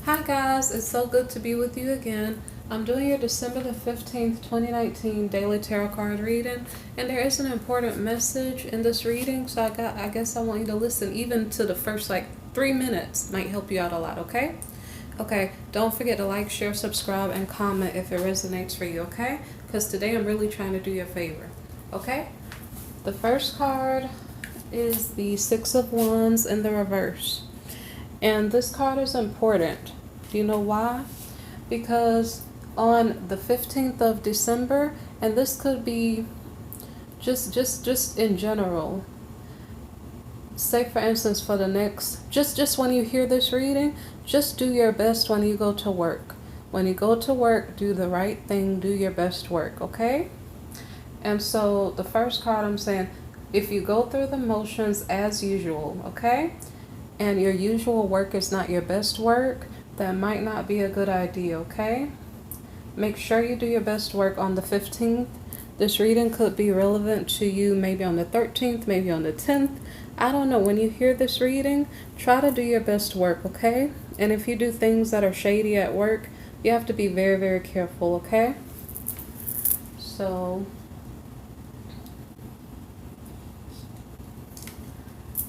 Hi guys, it's so good to be with you again. I'm doing your December the 15th, 2019 daily tarot card reading, and there is an important message in this reading, so I guess I want you to listen even to the first 3 minutes. Might help you out a lot, okay? Okay, don't forget to like, share, subscribe, and comment if it resonates for you, okay? Because today I'm really trying to do you a favor, okay? The first card is the Six of Wands in the reverse. And this card is important. Do you know why? Because on the 15th of December, and this could be just in general, say for instance for the next, just when you hear this reading, just do your best when you go to work. When you go to work, do the right thing, do your best work, okay? And so the first card I'm saying, if you go through the motions as usual, okay? And your usual work is not your best work, that might not be a good idea, okay? Make sure you do your best work on the 15th. This reading could be relevant to you maybe on the 13th, maybe on the 10th. I don't know. When you hear this reading, try to do your best work, okay? And if you do things that are shady at work, you have to be very, very careful, okay? So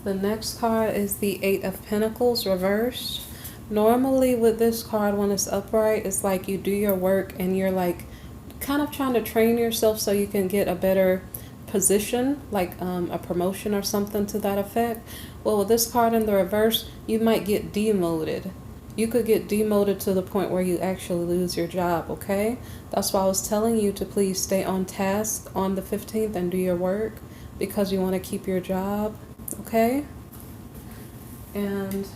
the next card is the Eight of Pentacles reversed. Normally with this card, when it's upright, it's like you do your work and you're like kind of trying to train yourself so you can get a better position, like a promotion or something to that effect. Well, with this card in the reverse, you might get demoted. You could get demoted to the point where you actually lose your job, okay? That's why I was telling you to please stay on task on the 15th and do your work because you want to keep your job. Okay, and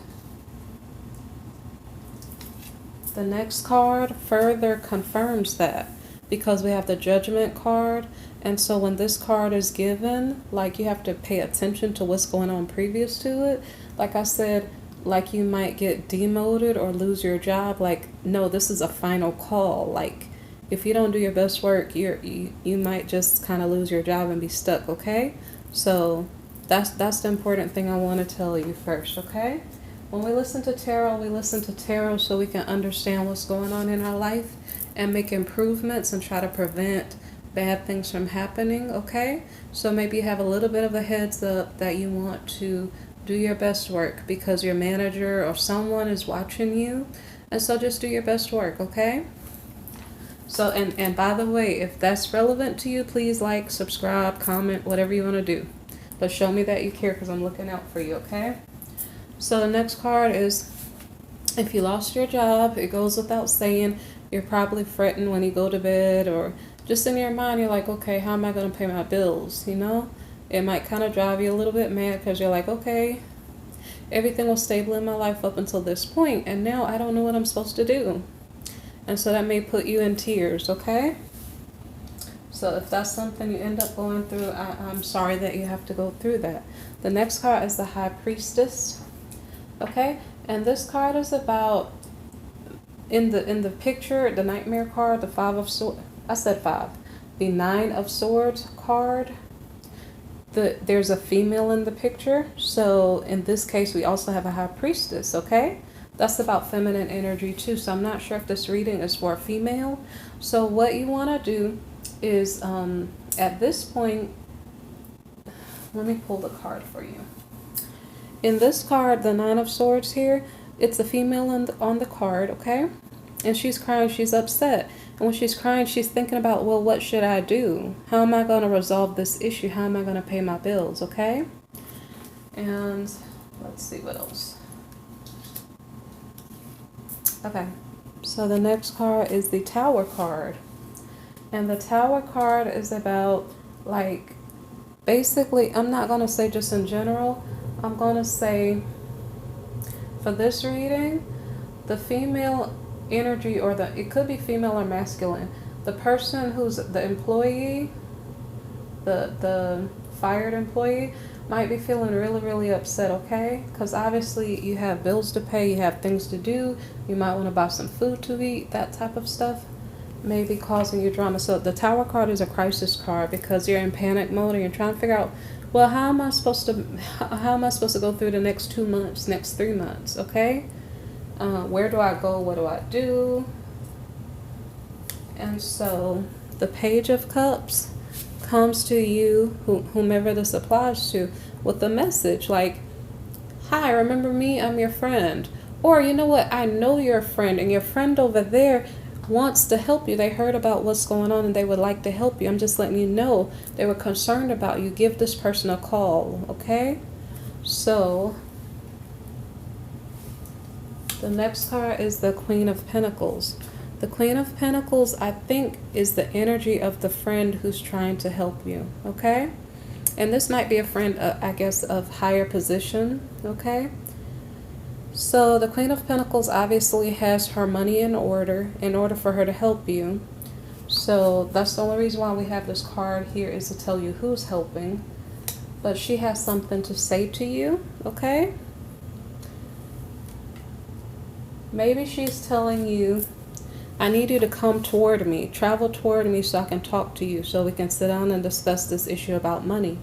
the next card further confirms that because we have the Judgment card, and so when this card is given, like you have to pay attention to what's going on previous to it. Like I said, like you might get demoted or lose your job. Like, no, this is a final call. Like, if you don't do your best work, you might just kind of lose your job and be stuck, okay? So that's the important thing I want to tell you first, okay? When we listen to tarot so we can understand what's going on in our life and make improvements and try to prevent bad things from happening, okay? So maybe you have a little bit of a heads up that you want to do your best work because your manager or someone is watching you. And so just do your best work, okay? So, and by the way, if that's relevant to you, please like, subscribe, comment, whatever you want to do. But show me that you care because I'm looking out for you, okay? So the next card is, if you lost your job, it goes without saying, you're probably fretting when you go to bed, or just in your mind, you're like, okay, how am I going to pay my bills, you know? It might kind of drive you a little bit mad because you're like, okay, everything was stable in my life up until this point, and now I don't know what I'm supposed to do. And so that may put you in tears, okay? So if that's something you end up going through, I'm sorry that you have to go through that. The next card is the High Priestess. Okay? And this card is about, in the picture, the Nightmare card, the Five of Swords. I said five. The Nine of Swords card. There's a female in the picture. So in this case, we also have a High Priestess, okay? That's about feminine energy too. So I'm not sure if this reading is for a female. So what you want to do is at this point, let me pull the card for you. In this card, the Nine of Swords here, it's a female on the card, okay? And she's crying, she's upset. And when she's crying, she's thinking about, well, what should I do? How am I going to resolve this issue? How am I going to pay my bills, okay? And let's see what else. Okay, so the next card is the Tower card. And the Tower card is about, like, basically, I'm not going to say just in general. I'm going to say, for this reading, the female energy, or it could be female or masculine. The person who's the employee, the fired employee, might be feeling really, really upset, okay? Because obviously you have bills to pay, you have things to do, you might want to buy some food to eat, that type of stuff may be causing you drama. So the Tower card is a crisis card because you're in panic mode and you're trying to figure out, well, how am I supposed to go through the next 2 months, next 3 months, okay? Where do I go? What do I do? And so the Page of Cups comes to you, whomever this applies to, with a message like, hi, remember me? I'm your friend. Or, you know what? I know you're a friend, and your friend over there wants to help you. They heard about what's going on and they would like to help you. I'm just letting you know they were concerned about you. Give this person a call, okay? So the next card is the Queen of Pentacles. The Queen of Pentacles, I think, is the energy of the friend who's trying to help you, okay? And this might be a friend, I guess, of higher position, okay? So the Queen of Pentacles obviously has her money in order for her to help you. So that's the only reason why we have this card here, is to tell you who's helping. But she has something to say to you, okay? Maybe she's telling you, I need you to come toward me, travel toward me so I can talk to you, so we can sit down and discuss this issue about money.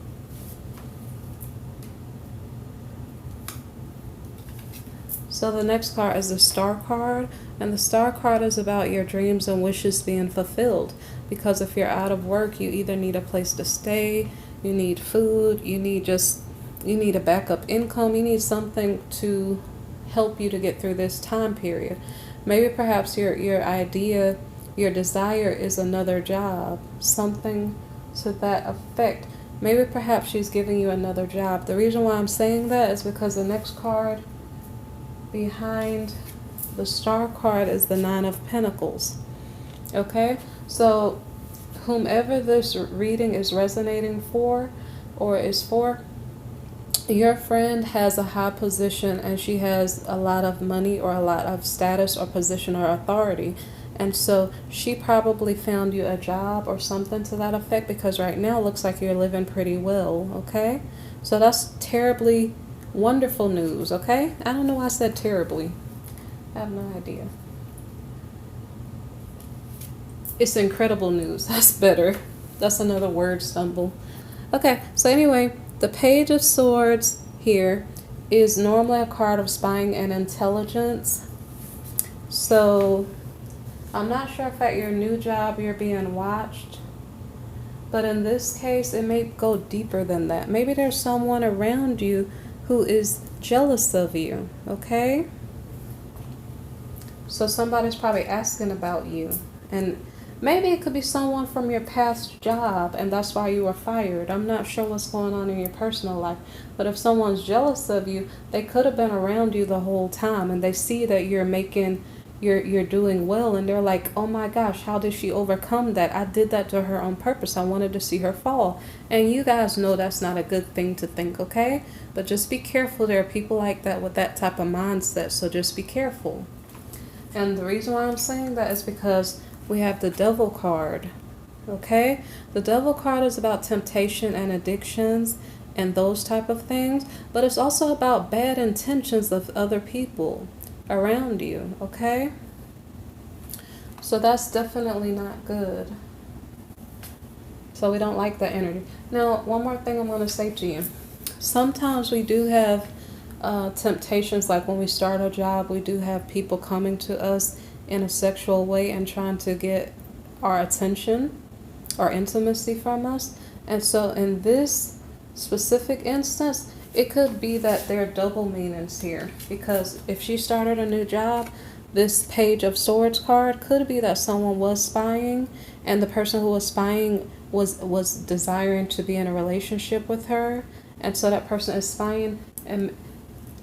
So the next card is the Star card, and the Star card is about your dreams and wishes being fulfilled. Because if you're out of work, you either need a place to stay, you need food, you need a backup income, you need something to help you to get through this time period. Maybe perhaps your idea, your desire is another job, something to that effect. Maybe perhaps she's giving you another job. The reason why I'm saying that is because the next card behind the Star card is the Nine of Pentacles. Okay, so whomever this reading is resonating for, or is for, your friend has a high position and she has a lot of money or a lot of status or position or authority. And so she probably found you a job or something to that effect, because right now it looks like you're living pretty well, okay? So that's terribly wonderful news, okay? I don't know why I said terribly. I have no idea. It's incredible news. That's better. That's another word stumble. Okay, so anyway, the Page of Swords here is normally a card of spying and intelligence. So I'm not sure if at your new job you're being watched, but in this case it may go deeper than that. Maybe there's someone around you who is jealous of you, okay? So somebody's probably asking about you, and maybe it could be someone from your past job and that's why you were fired. I'm not sure what's going on in your personal life, but if someone's jealous of you, they could have been around you the whole time and they see that you're doing well, and they're like, oh my gosh, how did she overcome that? I did that to her on purpose. I wanted to see her fall. And you guys know that's not a good thing to think, okay? But just be careful. There are people like that with that type of mindset, so just be careful. And the reason why I'm saying that is because we have the Devil card, okay? The Devil card is about temptation and addictions and those type of things, but it's also about bad intentions of other people around you, okay? So that's definitely not good. So we don't like that energy. Now, one more thing I'm going to say to you. Sometimes we do have temptations, like when we start a job, we do have people coming to us in a sexual way and trying to get our attention or intimacy from us. And so in this specific instance, it could be that there are double meanings here, because if she started a new job, this Page of Swords card could be that someone was spying, and the person who was spying was desiring to be in a relationship with her, and so that person is spying. And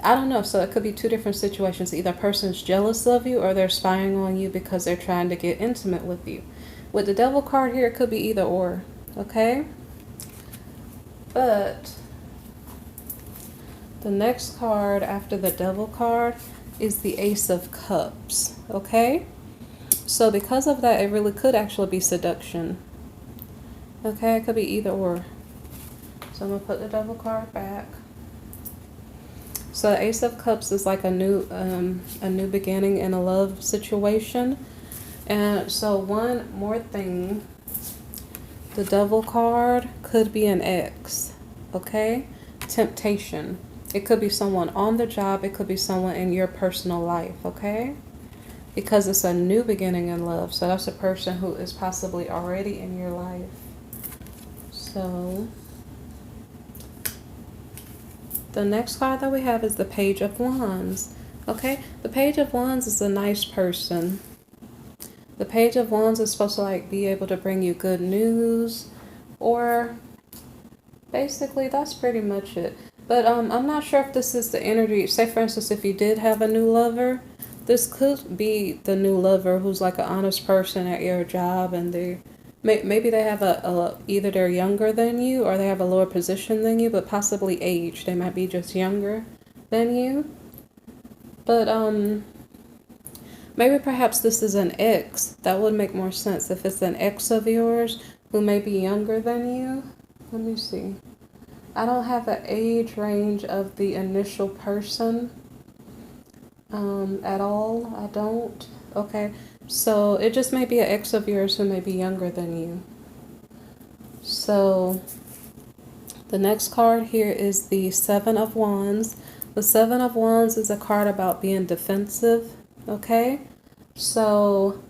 I don't know, so it could be two different situations. Either a person's jealous of you or they're spying on you because they're trying to get intimate with you. With the Devil card here, it could be either or, okay? But the next card after the Devil card is the Ace of Cups, okay? So because of that, it really could actually be seduction. Okay, it could be either or. So I'm going to put the Devil card back. So the Ace of Cups is like a new beginning in a love situation. And so one more thing, the Devil card could be an ex, okay? Temptation. It could be someone on the job. It could be someone in your personal life, okay? Because it's a new beginning in love. So that's a person who is possibly already in your life. So the next card that we have is the Page of Wands. Okay, the Page of Wands is a nice person. The Page of Wands is supposed to like be able to bring you good news, or basically that's pretty much it. But I'm not sure if this is the energy. Say for instance, if you did have a new lover, this could be the new lover who's like an honest person at your job, and maybe they have either they're younger than you or they have a lower position than you, but possibly age. They might be just younger than you. But maybe perhaps this is an ex. That would make more sense if it's an ex of yours who may be younger than you. Let me see. I don't have the age range of the initial person at all. I don't. Okay. So it just may be an ex of yours who may be younger than you. So the next card here is the Seven of Wands. The Seven of Wands is a card about being defensive. Okay. So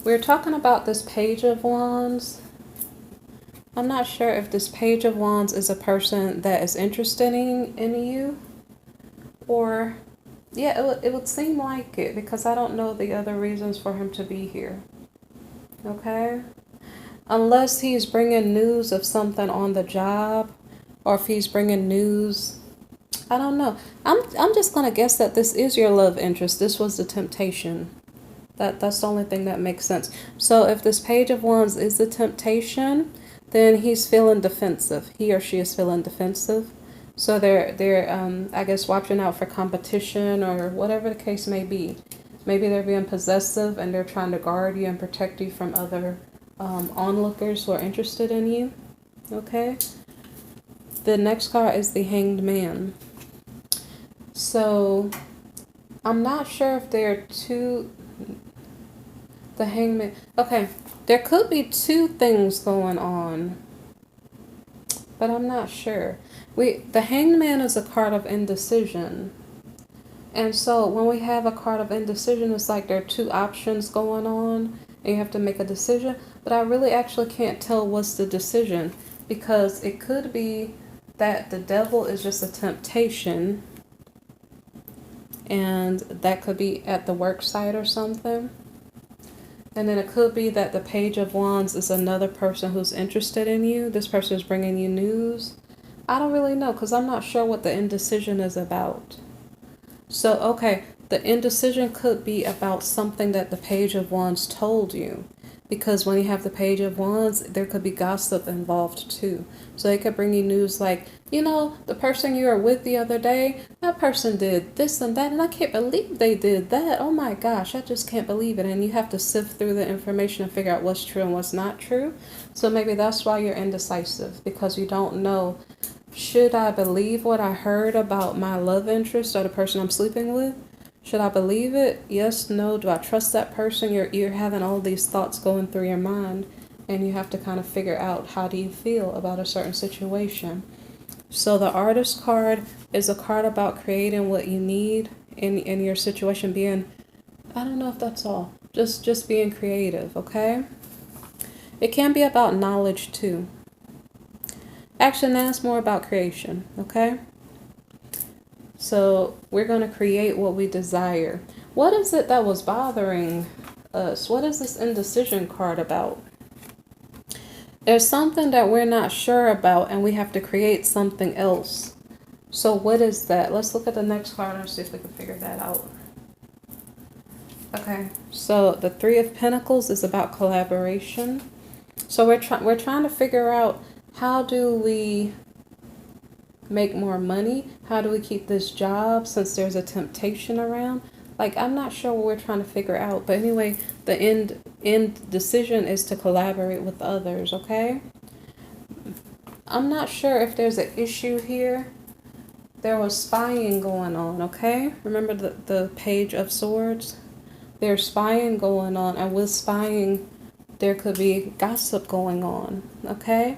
we're talking about this Page of Wands. I'm not sure if this Page of Wands is a person that is interested in you, or yeah, it would seem like it, because I don't know the other reasons for him to be here. Okay? Unless he's bringing news of something on the job, or if he's bringing news, I don't know. I'm just going to guess that this is your love interest. This was the temptation. That's the only thing that makes sense. So if this Page of Wands is the temptation, then he's feeling defensive. He or she is feeling defensive. So they're I guess watching out for competition or whatever the case may be. Maybe they're being possessive and they're trying to guard you and protect you from other onlookers who are interested in you. Okay. The next card is the Hanged Man. So I'm not sure if there are two. The Hangman. Okay. There could be two things going on, but I'm not sure. The Hanged Man is a card of indecision. And so when we have a card of indecision, it's like there are two options going on and you have to make a decision. But I really actually can't tell what's the decision, because it could be that the devil is just a temptation, and that could be at the work site or something. And then it could be that the Page of Wands is another person who's interested in you. This person is bringing you news. I don't really know, because I'm not sure what the indecision is about. So, okay, the indecision could be about something that the Page of Wands told you. Because when you have the Page of Wands, there could be gossip involved too. So they could bring you news like, you know, the person you were with the other day, that person did this and that, and I can't believe they did that. Oh my gosh, I just can't believe it. And you have to sift through the information and figure out what's true and what's not true. So maybe that's why you're indecisive, because you don't know, should I believe what I heard about my love interest or the person I'm sleeping with? Should I believe it? Yes, no. Do I trust that person? You're having all these thoughts going through your mind, and you have to kind of figure out, how do you feel about a certain situation. So the Artist card is a card about creating what you need in your situation, being, I don't know if that's all, just being creative, okay? It can be about knowledge too. Actually, that's more about creation, okay? So we're going to create what we desire. What is it that was bothering us? What is this indecision card about? There's something that we're not sure about, and we have to create something else. So what is that? Let's look at the next card and see if we can figure that out. Okay, so the Three of Pentacles is about collaboration. So we're trying to figure out, how do we make more money? How do we keep this job since there's a temptation around? Like, I'm not sure what we're trying to figure out. But anyway, the end decision is to collaborate with others, okay? I'm not sure if there's an issue here. There was spying going on, okay? Remember the Page of Swords? There's spying going on, and with spying, there could be gossip going on, okay?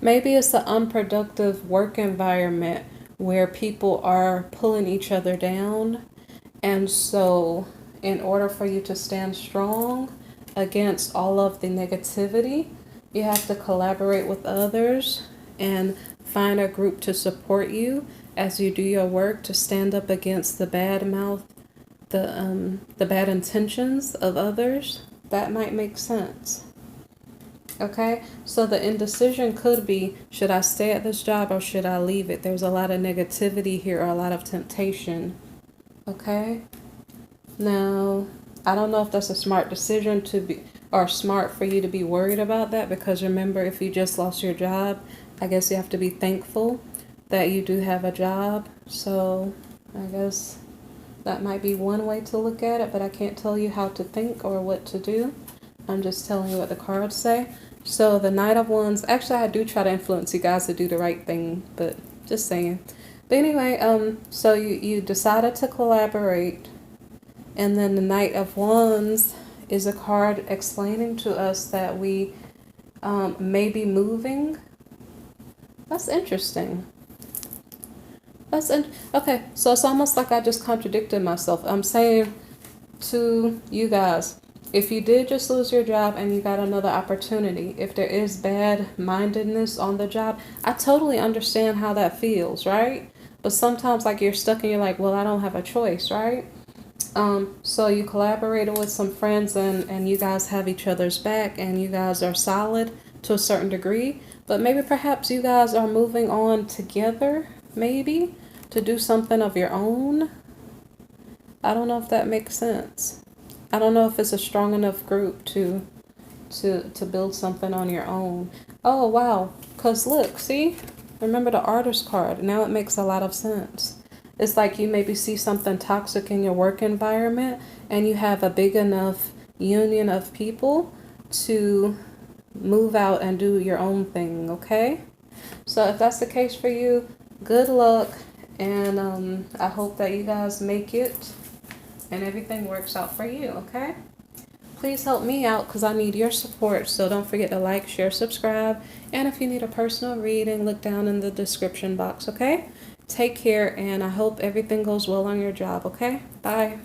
Maybe it's an unproductive work environment where people are pulling each other down. And so in order for you to stand strong against all of the negativity, you have to collaborate with others and find a group to support you as you do your work to stand up against the bad mouth, the bad intentions of others. That might make sense. Okay, so the indecision could be, should I stay at this job or should I leave it? There's a lot of negativity here, or a lot of temptation. Okay, now I don't know if that's a smart decision to be, or smart for you to be worried about that, because remember, if you just lost your job, I guess you have to be thankful that you do have a job. So I guess that might be one way to look at it, but I can't tell you how to think or what to do. I'm just telling you what the cards say. So the Knight of Wands, actually I do try to influence you guys to do the right thing, but just saying. But anyway, so you decided to collaborate, and then the Knight of Wands is a card explaining to us that we may be moving. That's interesting. Okay, so it's almost like I just contradicted myself. I'm saying to you guys, if you did just lose your job and you got another opportunity, if there is bad-mindedness on the job, I totally understand how that feels, right? But sometimes, like, you're stuck and you're like, well, I don't have a choice, right? So you collaborated with some friends and you guys have each other's back and you guys are solid to a certain degree. But maybe perhaps you guys are moving on together, maybe, to do something of your own. I don't know if that makes sense. I don't know if it's a strong enough group to build something on your own. Oh, wow. Because look, see? Remember the Artist card. Now it makes a lot of sense. It's like you maybe see something toxic in your work environment and you have a big enough union of people to move out and do your own thing, okay? So if that's the case for you, good luck. And I hope that you guys make it and everything works out for you, okay? Please help me out because I need your support. So don't forget to like, share, subscribe. And if you need a personal reading, look down in the description box, okay? Take care, and I hope everything goes well on your job, okay? Bye.